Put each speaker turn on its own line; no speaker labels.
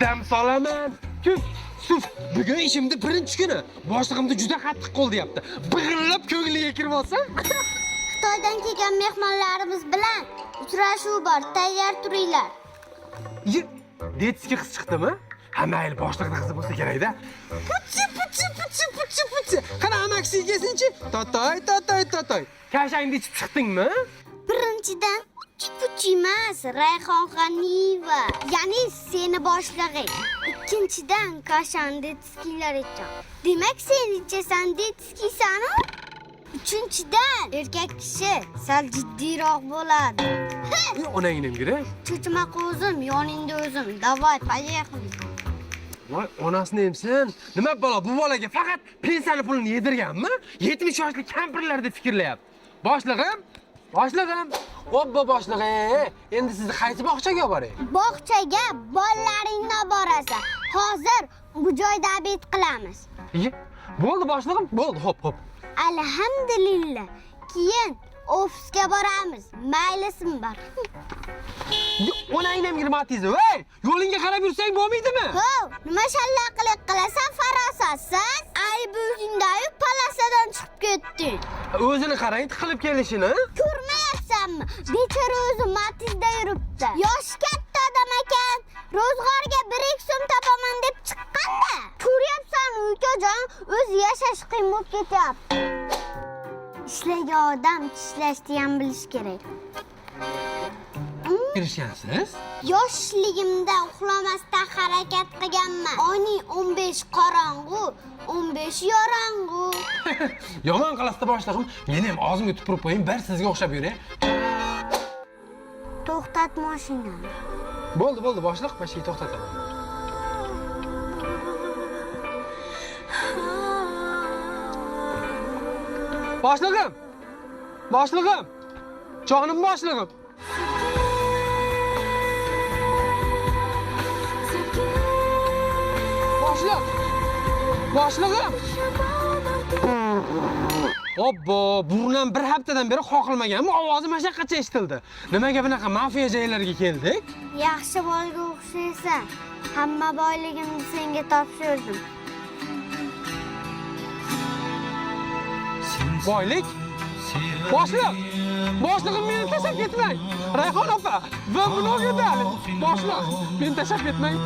dam solaman. Tuf, suf. Bugun ishimda birinchi kuni. Boshlig'imda juda qattiq qo'l deyapti. Big'illab ko'ngliga kirib olsam.
Xitoydan kelgan mehmonlarimiz bilan uchrashuv bor. Tayyor turinglar.
Detskiy qiz chiqdimi? Ha, mayli, boshliqning qizi bo'lsa kerak-da. Puchi. Qana amaksi kelsinchi. Totoy. Kashangni ichib chiqdingmi?
Birinchidan puchi emas, Rayhon G'aniyeva. Ya'ni seni boshlig'ing. Ikkinchidan kashan detskiylar icham. Demak, sen ichasan detskiysan-ku. Uchinchidan erkak kishi sal jiddiyroq bo'ladi.
Onangni nima?
Cho'chima qo'zim, yoningda o'zim. Davay, поехали.
Voy, onasini emsin. Nima bola, bu bolaga faqat pensiyani pulini yedirganmi? 70 yoshli kampirlarda fikrlayapti. Boshlig'im. Obbo boshlig'im. Endi sizni qaysi bog'chaga olib boray?
Bog'chaga bolalaringni olib borasan. Hozir bu joyda obed qilamiz.
Bo'ldi boshlig'im, bo'ldi, hop.
Alhamdulillah. Keyin ofisga boramiz. Maylisimi bor.
Onangni ham girmatingiz, voy! Yo'lingga qarab yursang bo'lmaydimi?
Ho'p, nima shallaqlik qilasan, farosatsiz? Ayb o'zingda-yu palasadan chiqib ketding.
O'zini qarang, tiqilib kelishini.
Ko'rmayapsanmi? Bechora o'zi Matizda yuribdi. Yoshi katta odam ekan. Ro'zg'orga 1-2 so'm topaman deb chiqqanda. Ko'ryapsanmi, ukajon, o'zi yashash qiyin bo'lib ketyapti. Ishlagan odam tishlashni ham bilish kerak.
Kirishgansiz?
Yoshligimda uxlamasdan harakat qilganman. Oyning 15 qorong'u, 15 yorong'u.
Yomon qilasizda boshlig'im. Meni ham og'zimga tupurib qo'ying, bir sizga o'xshab yuray.
To'xtat mashinani.
Bo'ldi, boshliq, mashina to'xtataman. Boshlig'im. Jonim boshlig'im. Boshlig'im. Obbo, burunam bir haftadan beri qoqilmaganmi? Ovozi mashaqqatcha eshitildi. Nimaga bunaqa mafiya joylarga keldik?
Yaxshi bolaga o'xshaysan. Hamma boyligimni senga topshirdim.
Boylik? Boshlig'im meni tashlab ketmang. Rayhon opa, va bunaqa dali. Boshliq, meni tashlab ketmang.